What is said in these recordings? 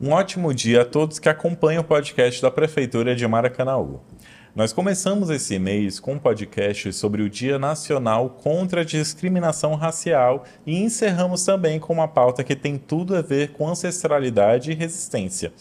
Um ótimo dia a todos que acompanham o podcast da Prefeitura de Maracanaú. Nós começamos esse mês com um podcast sobre o Dia Nacional contra a Discriminação Racial e encerramos também com uma pauta que tem tudo a ver com ancestralidade e resistência.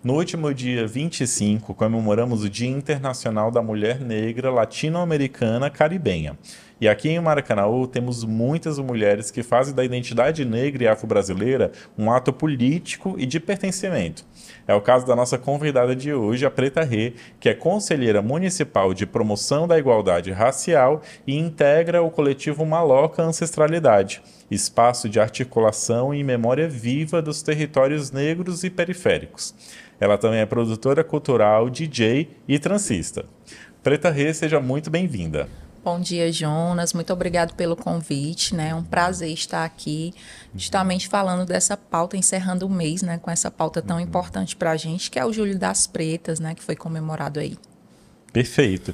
No último dia 25, comemoramos o Dia Internacional da Mulher Negra Latino-Americana Caribenha. E aqui em Maracanaú temos muitas mulheres que fazem da identidade negra e afro-brasileira um ato político e de pertencimento. É o caso da nossa convidada de hoje, a Preta Rê, que é conselheira municipal de promoção da igualdade racial e integra o coletivo Maloca Ancestralidade, espaço de articulação e memória viva dos territórios negros e periféricos. Ela também é produtora cultural, DJ e transista. Preta Rê, seja muito bem-vinda. Bom dia, Jonas. Muito obrigado pelo convite, né? É um prazer estar aqui, justamente falando dessa pauta, encerrando o mês, né? Com essa pauta tão importante para a gente, que é o Julho das Pretas, né? Que foi comemorado aí. Perfeito.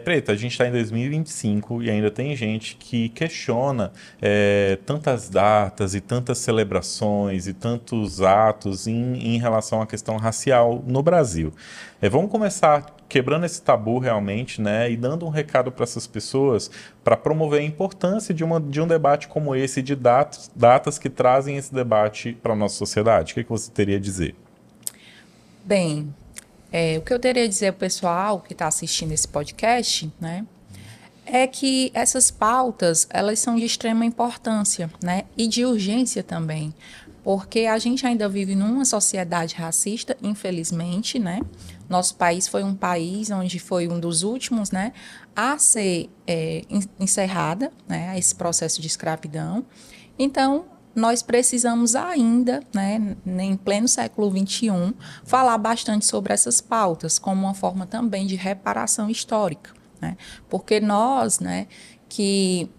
Preta, a gente está em 2025 e ainda tem gente que questiona tantas datas e tantas celebrações e tantos atos em relação à questão racial no Brasil. Vamos começar quebrando esse tabu realmente, né, e dando um recado para essas pessoas para promover a importância de um debate como esse, de datas que trazem esse debate para a nossa sociedade. O que você teria a dizer? Bem, o que eu teria a dizer ao pessoal que está assistindo esse podcast, né, é que essas pautas, elas são de extrema importância, né, e de urgência também, porque a gente ainda vive numa sociedade racista, infelizmente, né. Nosso país foi um país onde foi um dos últimos, né, a ser encerrada, né, esse processo de escravidão. Então, nós precisamos ainda, né, em pleno século XXI, falar bastante sobre essas pautas, como uma forma também de reparação histórica, né? Porque nós, né, que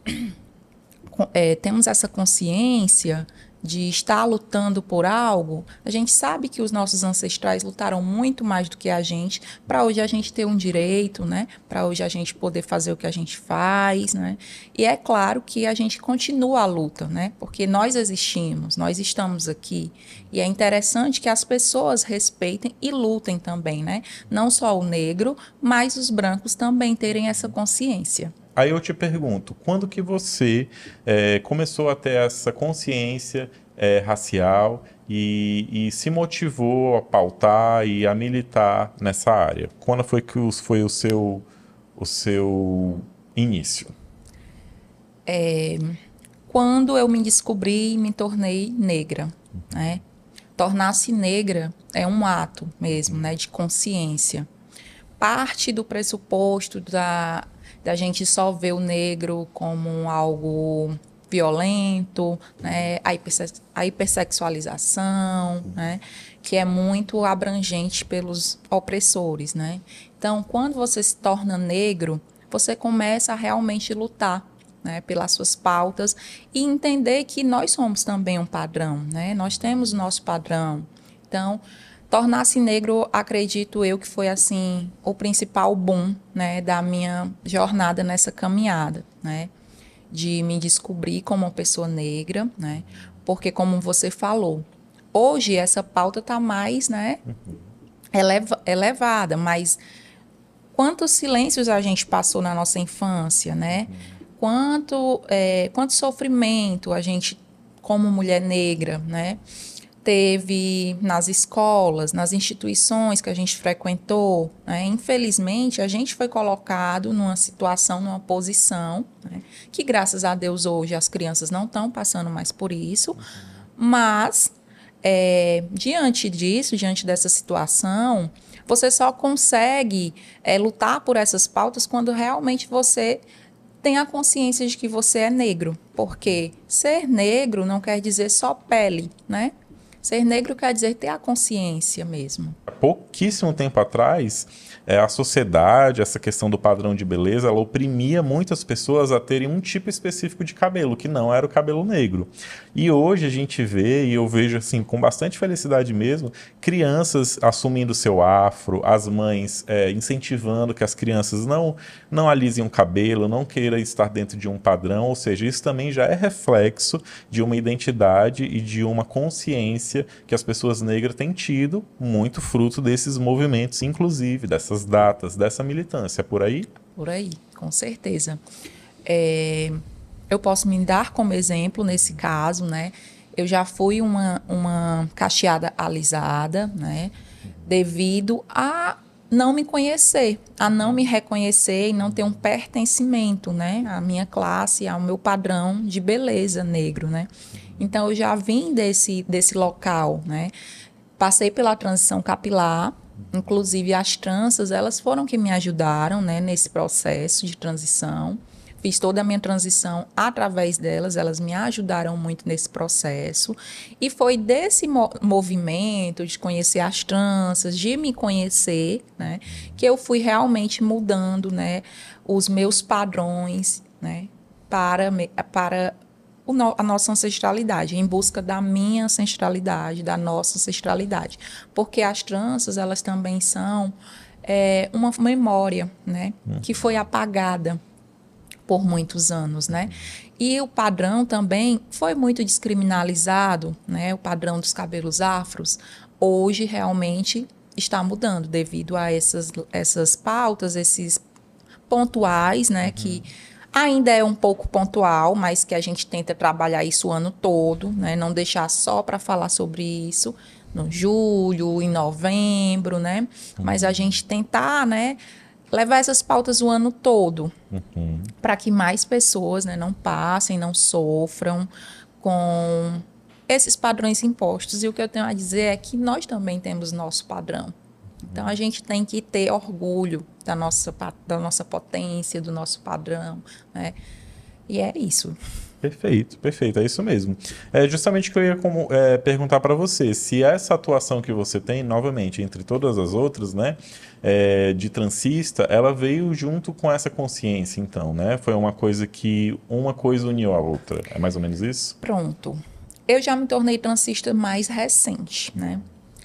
temos essa consciência de estar lutando por algo, a gente sabe que os nossos ancestrais lutaram muito mais do que a gente, para hoje a gente ter um direito, né? Para hoje a gente poder fazer o que a gente faz, né? E é claro que a gente continua a luta, né? Porque nós existimos, nós estamos aqui, e é interessante que as pessoas respeitem e lutem também, né? Não só o negro, mas os brancos também terem essa consciência. Aí eu te pergunto, quando que você começou a ter essa consciência racial e se motivou a pautar e a militar nessa área? Quando foi que foi o seu início? Quando eu me descobri e me tornei negra, né? Tornar-se negra é um ato mesmo, né, de consciência. Parte do pressuposto da gente só ver o negro como algo violento, né? A hipersexualização, né? Que é muito abrangente pelos opressores, né? Então, quando você se torna negro, você começa a realmente lutar, né, pelas suas pautas e entender que nós somos também um padrão, né? Nós temos o nosso padrão. Então, tornar-se negro, acredito eu que foi assim o principal boom, né, da minha jornada nessa caminhada, né, de me descobrir como uma pessoa negra, né, porque como você falou, hoje essa pauta está mais, né, elevada, mas quantos silêncios a gente passou na nossa infância, né, quanto sofrimento a gente como mulher negra, né, teve nas escolas, nas instituições que a gente frequentou, né? Infelizmente, a gente foi colocado numa situação, numa posição, né, que graças a Deus hoje as crianças não estão passando mais por isso, mas diante disso, diante dessa situação, você só consegue lutar por essas pautas quando realmente você tem a consciência de que você é negro, porque ser negro não quer dizer só pele, né? Ser negro quer dizer ter a consciência mesmo. Há pouquíssimo tempo atrás, a sociedade, essa questão do padrão de beleza, ela oprimia muitas pessoas a terem um tipo específico de cabelo, que não era o cabelo negro. E hoje a gente vê, e eu vejo assim, com bastante felicidade mesmo, crianças assumindo seu afro, as mães incentivando que as crianças não alisem o cabelo, não queiram estar dentro de um padrão, ou seja, isso também já é reflexo de uma identidade e de uma consciência consciência que as pessoas negras têm tido muito fruto desses movimentos, inclusive dessas datas, dessa militância. Por aí? Por aí, com certeza. Eu posso me dar como exemplo nesse caso, né? Eu já fui uma cacheada alisada, né? Devido a não me conhecer, a não me reconhecer e não ter um pertencimento, né? À minha classe, ao meu padrão de beleza negro, né? Então, eu já vim desse local, né? Passei pela transição capilar, inclusive as tranças, elas foram que me ajudaram, né? Nesse processo de transição. Fiz toda a minha transição através delas, elas me ajudaram muito nesse processo. E foi desse movimento de conhecer as tranças, de me conhecer, né, que eu fui realmente mudando, né, os meus padrões, né, para a nossa ancestralidade, em busca da minha ancestralidade, da nossa ancestralidade. Porque as tranças, elas também são uma memória, né, que foi apagada por muitos anos, né? E o padrão também foi muito descriminalizado, né? O padrão dos cabelos afros hoje realmente está mudando devido a essas pautas, esses pontuais, né? Que ainda é um pouco pontual, mas que a gente tenta trabalhar isso o ano todo, né? Não deixar só para falar sobre isso no julho, em novembro, né? Mas a gente tentar, né, levar essas pautas o ano todo, para que mais pessoas, né, não passem, não sofram com esses padrões impostos. E o que eu tenho a dizer é que nós também temos nosso padrão. Então, a gente tem que ter orgulho da nossa potência, do nosso padrão, né? E é isso. Perfeito, perfeito, é isso mesmo. É justamente o que eu ia perguntar para você, se essa atuação que você tem, novamente, entre todas as outras, né, de transista, ela veio junto com essa consciência, então, né? Foi uma coisa que uma coisa uniu a outra, é mais ou menos isso? Pronto. Eu já me tornei transista mais recente, né?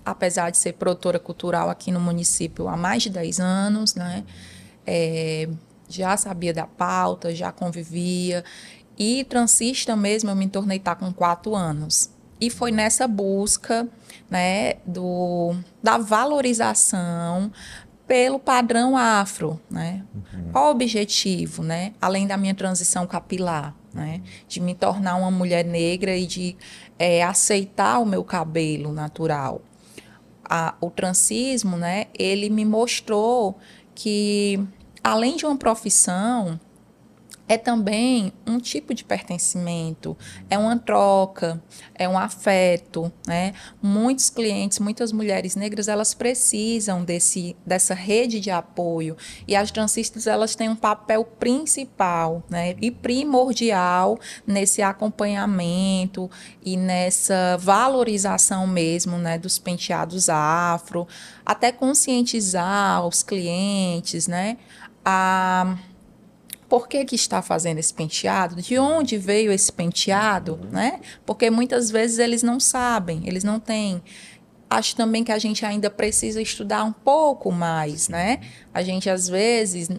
Apesar de ser produtora cultural aqui no município há mais de 10 anos, né? Já sabia da pauta, já convivia. E transista mesmo, eu me tornei com 4 anos. E foi nessa busca, né, da valorização pelo padrão afro, né? Qual o objetivo, né? Além da minha transição capilar, né? De me tornar uma mulher negra e de aceitar o meu cabelo natural. O transismo, né? Ele me mostrou que, além de uma profissão, é também um tipo de pertencimento, é uma troca, é um afeto, né? Muitos clientes, muitas mulheres negras, elas precisam dessa rede de apoio, e as transistas, elas têm um papel principal, né? E primordial nesse acompanhamento e nessa valorização mesmo, né? Dos penteados afro, até conscientizar os clientes, né? Por que está fazendo esse penteado? De onde veio esse penteado, né? Porque muitas vezes eles não sabem, eles não têm. Acho também que a gente ainda precisa estudar um pouco mais, né? A gente, às vezes,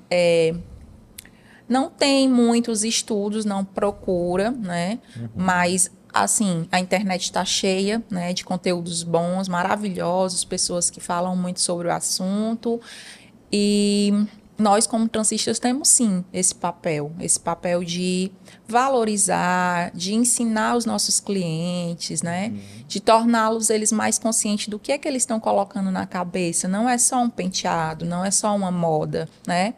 não tem muitos estudos, não procura, né? Mas, assim, a internet está cheia, né, de conteúdos bons, maravilhosos, pessoas que falam muito sobre o assunto. E nós, como transistas, temos sim esse papel de valorizar, de ensinar os nossos clientes, né? De torná-los eles mais conscientes do que é que eles estão colocando na cabeça. Não é só um penteado, não é só uma moda, né?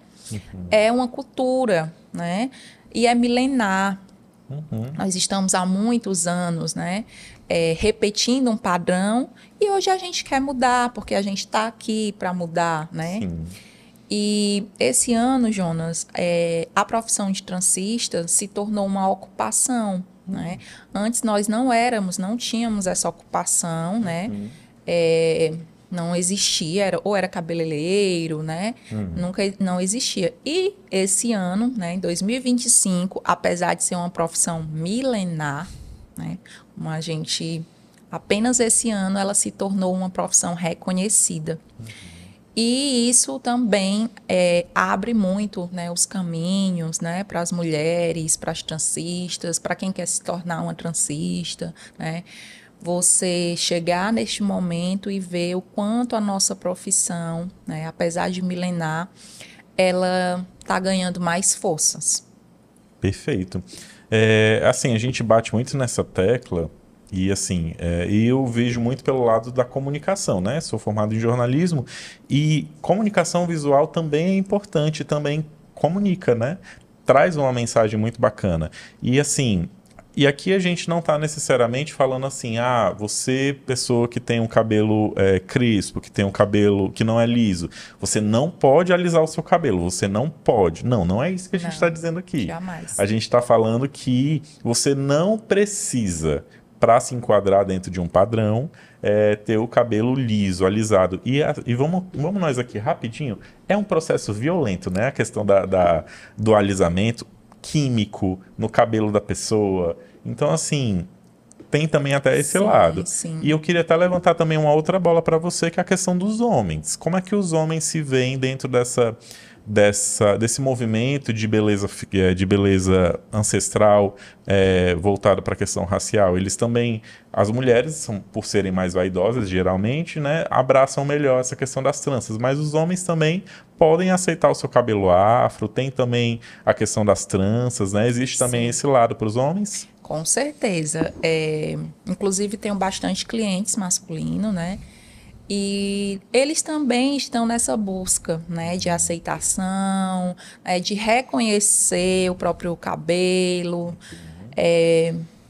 É uma cultura, né? E é milenar. Nós estamos há muitos anos, né? Repetindo um padrão, e hoje a gente quer mudar, porque a gente está aqui para mudar, né? Sim. E esse ano, Jonas, a profissão de transista se tornou uma ocupação, né? Antes nós não tínhamos essa ocupação, né? Não existia, ou era cabeleireiro, né? Não existia. E esse ano, né, em 2025, apesar de ser uma profissão milenar, né, apenas esse ano ela se tornou uma profissão reconhecida. E isso também abre muito, né, os caminhos, né, para as mulheres, para as transistas, para quem quer se tornar uma transista, né? você chegar neste momento e ver o quanto a nossa profissão, né, apesar de milenar, ela está ganhando mais forças. Perfeito. Assim, a gente bate muito nessa tecla e assim, eu vejo muito pelo lado da comunicação, né? Sou formado em jornalismo e comunicação visual também é importante, também comunica, né? Traz uma mensagem muito bacana. E assim, e aqui a gente não está necessariamente falando assim, você, pessoa que tem um cabelo crespo, que tem um cabelo que não é liso, você não pode alisar o seu cabelo, você não pode. Não, não é isso que a gente está dizendo aqui. Jamais. A gente está falando que você não precisa, para se enquadrar dentro de um padrão, ter o cabelo liso, alisado. E vamos nós aqui rapidinho, é um processo violento, né? A questão do alisamento químico no cabelo da pessoa. Então, assim, tem também até esse lado. Sim. E eu queria até levantar também uma outra bola para você, que é a questão dos homens. Como é que os homens se veem dentro desse movimento de beleza ancestral voltado para a questão racial? Eles também, as mulheres, por serem mais vaidosas geralmente, né, abraçam melhor essa questão das tranças, mas os homens também podem aceitar o seu cabelo afro, tem também a questão das tranças, né? Existe também esse lado para os homens? Com certeza. Inclusive, tenho bastante clientes masculinos, né? E eles também estão nessa busca, né, de aceitação, de reconhecer o próprio cabelo,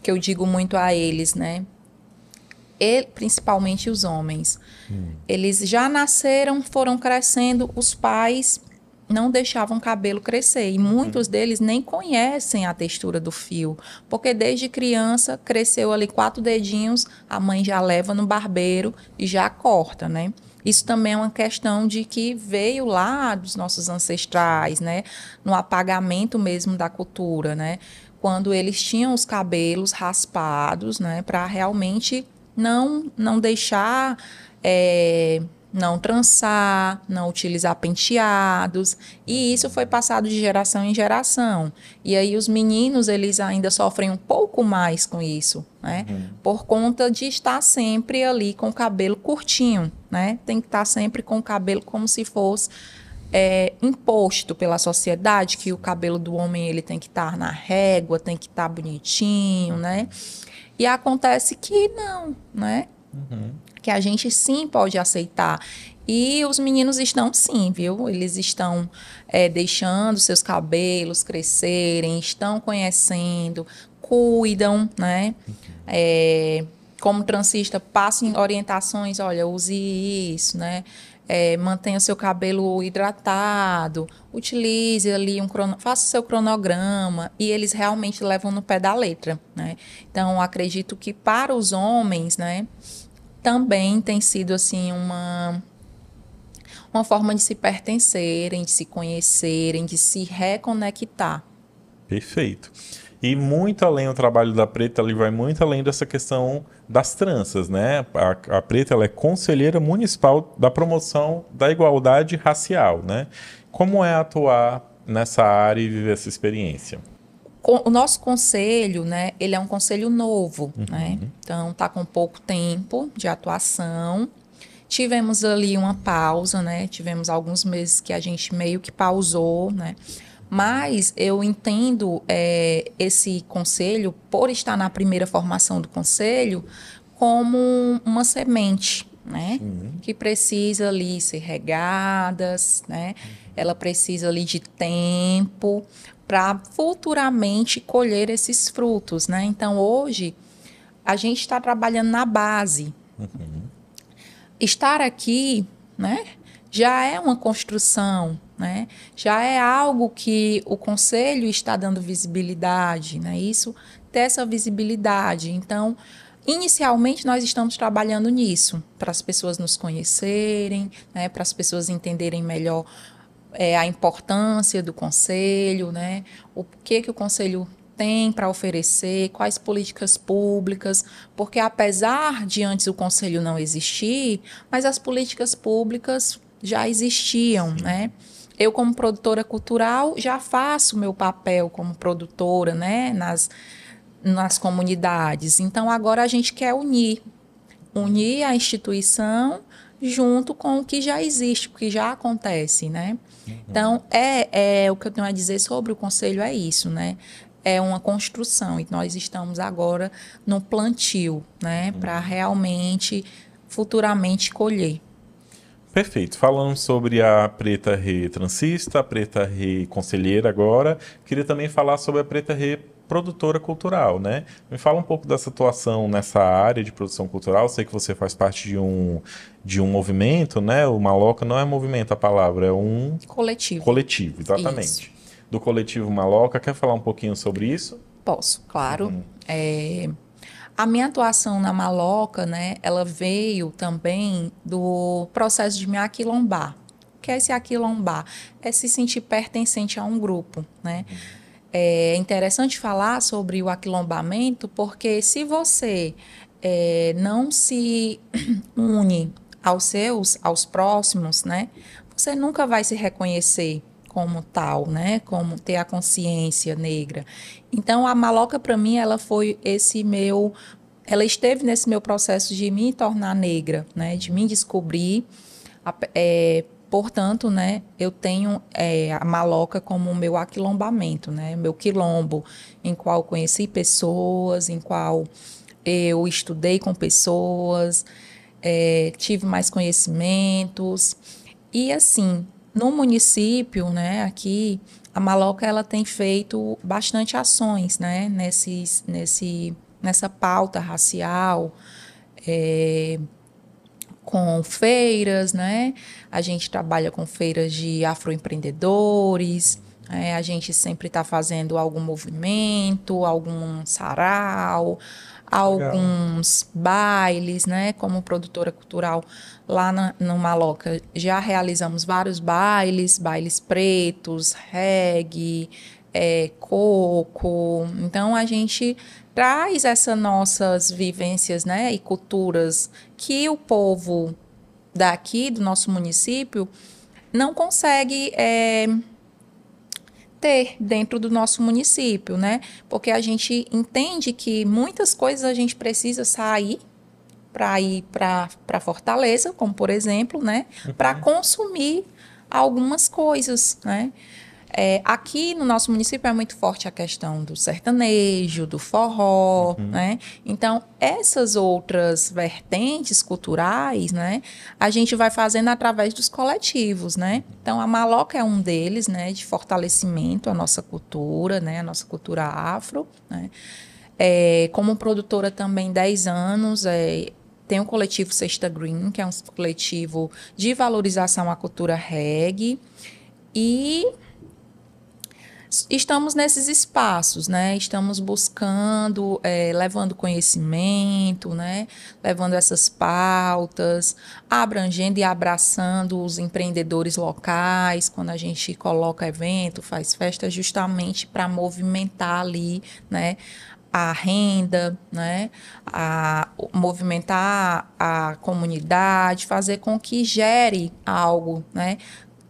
que eu digo muito a eles, né? Principalmente os homens. Eles já nasceram, foram crescendo, os pais não deixavam o cabelo crescer. E muitos deles nem conhecem a textura do fio, porque desde criança cresceu ali 4 dedinhos, a mãe já leva no barbeiro e já corta, né? Isso também é uma questão de que veio lá dos nossos ancestrais, né? No apagamento mesmo da cultura, né? Quando eles tinham os cabelos raspados, né? Para realmente não deixar, não trançar, não utilizar penteados, e isso foi passado de geração em geração. E aí os meninos, eles ainda sofrem um pouco mais com isso, né? Por conta de estar sempre ali com o cabelo curtinho, né? Tem que estar sempre com o cabelo como se fosse imposto pela sociedade, que o cabelo do homem ele tem que estar na régua, tem que estar bonitinho, né? E acontece que não, né? Que a gente sim pode aceitar. E os meninos estão sim, viu? Eles estão deixando seus cabelos crescerem, estão conhecendo, cuidam, né? Como transista, passem orientações, olha, use isso, né? Mantenha o seu cabelo hidratado, utilize ali faça o seu cronograma, e eles realmente levam no pé da letra, né? Então, acredito que para os homens, né, também tem sido assim uma forma de se pertencerem, de se conhecerem, de se reconectar. Perfeito. E muito além, o trabalho da Preta, ele vai muito além dessa questão das tranças, né? A Preta, ela é conselheira municipal da promoção da igualdade racial, né? Como é atuar nessa área e viver essa experiência? O nosso conselho, né, ele é um conselho novo, né? Então, está com pouco tempo de atuação. Tivemos ali uma pausa, né? Tivemos alguns meses que a gente meio que pausou, né? Mas eu entendo esse conselho, por estar na primeira formação do conselho, como uma semente, né? Que precisa ali ser regadas, né? Ela precisa ali de tempo para futuramente colher esses frutos, né? Então, hoje, a gente está trabalhando na base. Estar aqui, né, já é uma construção, né? Já é algo que o conselho está dando visibilidade, né? Isso, ter essa visibilidade. Então, inicialmente, nós estamos trabalhando nisso, para as pessoas nos conhecerem, né? Para as pessoas entenderem melhor a importância do conselho, né? O que o conselho tem para oferecer, quais políticas públicas, porque apesar de antes o conselho não existir, mas as políticas públicas já existiam, né? Eu, como produtora cultural, já faço meu papel como produtora, né? nas comunidades. Então, agora a gente quer unir a instituição junto com o que já existe, o que já acontece, né? Então, o que eu tenho a dizer sobre o Conselho é isso, né? É uma construção e nós estamos agora no plantio, né? Para realmente, futuramente, colher. Perfeito. Falando sobre a Preta Rê transista, a Preta Rê conselheira agora, queria também falar sobre a Preta Rê produtora cultural, né? Me fala um pouco dessa atuação nessa área de produção cultural. Sei que você faz parte de um movimento, né? O Maloca não é movimento a palavra, é um Coletivo. coletivo, exatamente. Isso. Do coletivo Maloca. Quer falar um pouquinho sobre isso? Posso, claro. A minha atuação na Maloca, né, ela veio também do processo de me aquilombar. O que é se aquilombar? É se sentir pertencente a um grupo, né? É interessante falar sobre o aquilombamento, porque se você não se une aos próximos, né, você nunca vai se reconhecer como tal, né, como ter a consciência negra. Então, a Maloca, para mim, ela esteve nesse meu processo de me tornar negra, né, de me descobrir. Portanto, né, eu tenho a Maloca como o meu aquilombamento, né, meu quilombo, em qual conheci pessoas, em qual eu estudei com pessoas, tive mais conhecimentos. E assim, no município, né, aqui, a Maloca ela tem feito bastante ações, né, nessa pauta racial, com feiras, né? A gente trabalha com feiras de afroempreendedores, a gente sempre está fazendo algum movimento, algum sarau, alguns bailes, né? Como produtora cultural lá no Maloca, já realizamos vários bailes pretos, reggae, coco. Então, a gente traz essas nossas vivências, né, e culturas que o povo daqui, do nosso município, não consegue ter dentro do nosso município, né? Porque a gente entende que muitas coisas a gente precisa sair para ir para Fortaleza, como por exemplo, né? Para consumir algumas coisas, né? Aqui no nosso município é muito forte a questão do sertanejo, do forró, né? Então, essas outras vertentes culturais, né? A gente vai fazendo através dos coletivos, né? Então, a Maloca é um deles, né? De fortalecimento à nossa cultura, né? A nossa cultura afro, né? Como produtora também 10 anos, tem o coletivo Sexta Green, que é um coletivo de valorização à cultura reggae. E estamos nesses espaços, né? Estamos buscando, levando conhecimento, né? Levando essas pautas, abrangendo e abraçando os empreendedores locais, quando a gente coloca evento, faz festa, justamente para movimentar ali, né? A renda, né? Movimentar a comunidade, fazer com que gere algo, né?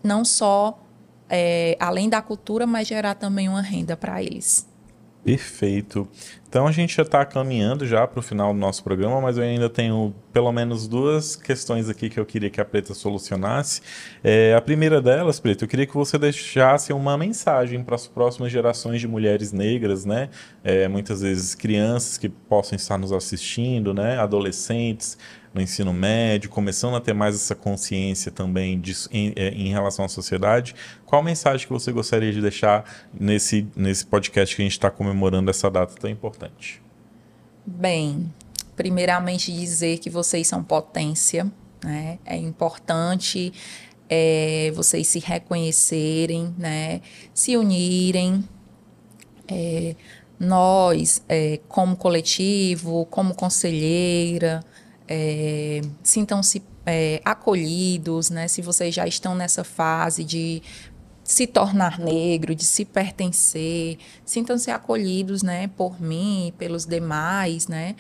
Não só além da cultura, mas gerar também uma renda para eles. Perfeito. Então a gente já está caminhando já para o final do nosso programa, mas eu ainda tenho pelo menos duas questões aqui que eu queria que a Preta solucionasse. A primeira delas, Preta, eu queria que você deixasse uma mensagem para as próximas gerações de mulheres negras, né? Muitas vezes crianças que possam estar nos assistindo, né? Adolescentes no ensino médio, começando a ter mais essa consciência também em relação à sociedade. Qual mensagem que você gostaria de deixar nesse podcast que a gente está comemorando essa data tão importante? Bem, primeiramente dizer que vocês são potência, né? É importante vocês se reconhecerem, né? Se unirem. Nós, como coletivo, como conselheira, sintam-se acolhidos, né? Se vocês já estão nessa fase de se tornar negro, de se pertencer, sintam-se acolhidos, né? Por mim e pelos demais, né?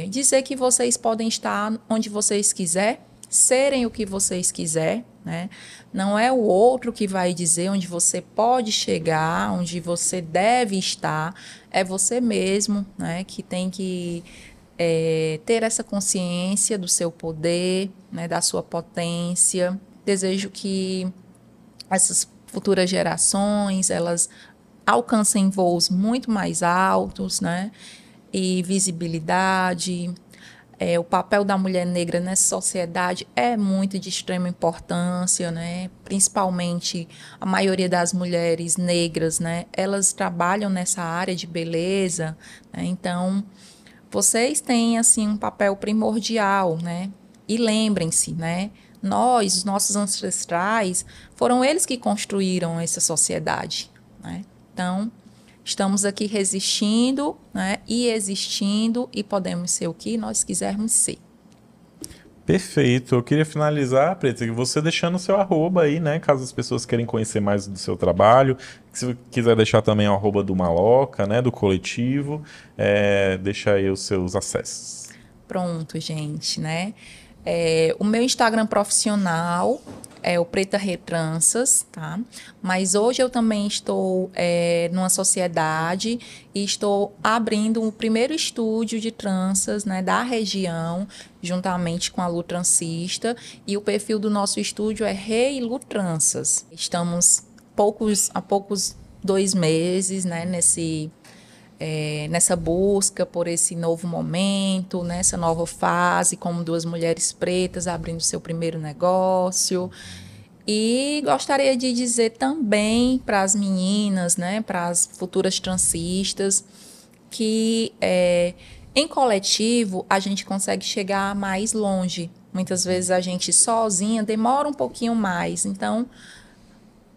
Dizer que vocês podem estar onde vocês quiser, serem o que vocês quiserem, né? Não é o outro que vai dizer onde você pode chegar, onde você deve estar, é você mesmo, né? Que tem que ter essa consciência do seu poder, né? Da sua potência. Desejo que essas futuras gerações, elas alcancem voos muito mais altos, né? E visibilidade. O papel da mulher negra nessa sociedade é muito de extrema importância, né? Principalmente a maioria das mulheres negras, né? Elas trabalham nessa área de beleza, né? Então, vocês têm assim um papel primordial, né? E lembrem-se, né? Nós, os nossos ancestrais, foram eles que construíram essa sociedade, né? Então, estamos aqui resistindo, né, e existindo, e podemos ser o que nós quisermos ser. Perfeito. Eu queria finalizar, Preta, que você deixando o seu arroba aí, né? Caso as pessoas queiram conhecer mais do seu trabalho. Se quiser deixar também o arroba do Maloca, né? Do coletivo. Deixa aí os seus acessos. Pronto, gente, né? O meu Instagram profissional é o Preta Retranças, tá? Mas hoje eu também estou numa sociedade e estou abrindo o primeiro estúdio de tranças, né, da região, juntamente com a Lu Trancista, e o perfil do nosso estúdio é Rei Lu Tranças. Estamos há poucos 2 meses, né, nessa busca por esse novo momento, nessa nova fase, como 2 mulheres pretas abrindo seu primeiro negócio. E gostaria de dizer também para as meninas, né, para as futuras transistas, que em coletivo a gente consegue chegar mais longe. Muitas vezes a gente sozinha demora um pouquinho mais. Então,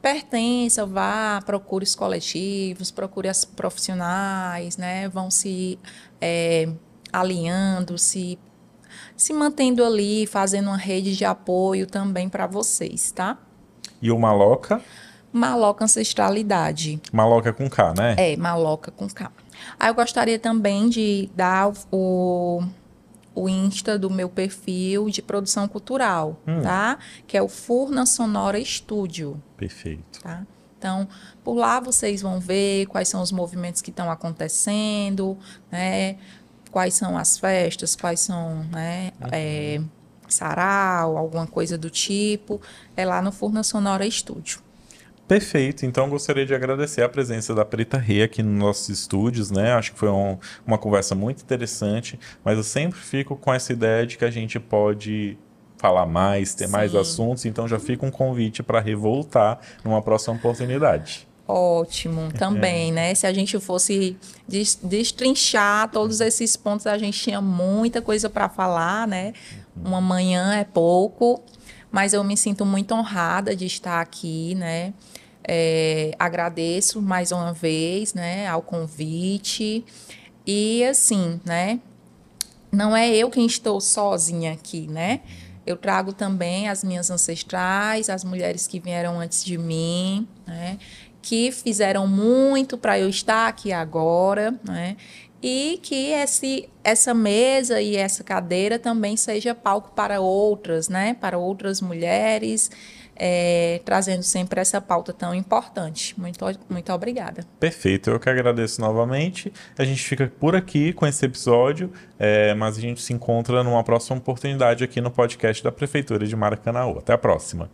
pertença, vá, procure os coletivos, procure as profissionais, né? Vão se alinhando, se mantendo ali, fazendo uma rede de apoio também para vocês, tá? E o Maloca? Maloca Ancestralidade. Maloca com K, né? Maloca com K. Aí eu gostaria também de dar o Insta do meu perfil de produção cultural, tá? Que é o Furna Sonora Estúdio. Perfeito. Tá? Então, por lá vocês vão ver quais são os movimentos que estão acontecendo, né? Quais são as festas, quais são, né? Sarau, alguma coisa do tipo. É lá no Furna Sonora Estúdio. Perfeito, então gostaria de agradecer a presença da Preta Rê aqui nos nossos estúdios, né? Acho que foi uma conversa muito interessante, mas eu sempre fico com essa ideia de que a gente pode falar mais, ter mais assuntos, então já fica um convite para revoltar numa próxima oportunidade. Ótimo, também, né? Se a gente fosse destrinchar todos esses pontos, a gente tinha muita coisa para falar, né? Uma manhã é pouco, mas eu me sinto muito honrada de estar aqui, né? Agradeço mais uma vez, né, ao convite. E assim, né, não é eu quem estou sozinha aqui, né? Eu trago também as minhas ancestrais, as mulheres que vieram antes de mim, né, que fizeram muito para eu estar aqui agora, né? E que essa mesa e essa cadeira também seja palco para outras, né? Para outras mulheres, trazendo sempre essa pauta tão importante. Muito, muito obrigada. Perfeito, eu que agradeço novamente. A gente fica por aqui com esse episódio, mas a gente se encontra numa próxima oportunidade aqui no podcast da Prefeitura de Maracanaú. Até a próxima.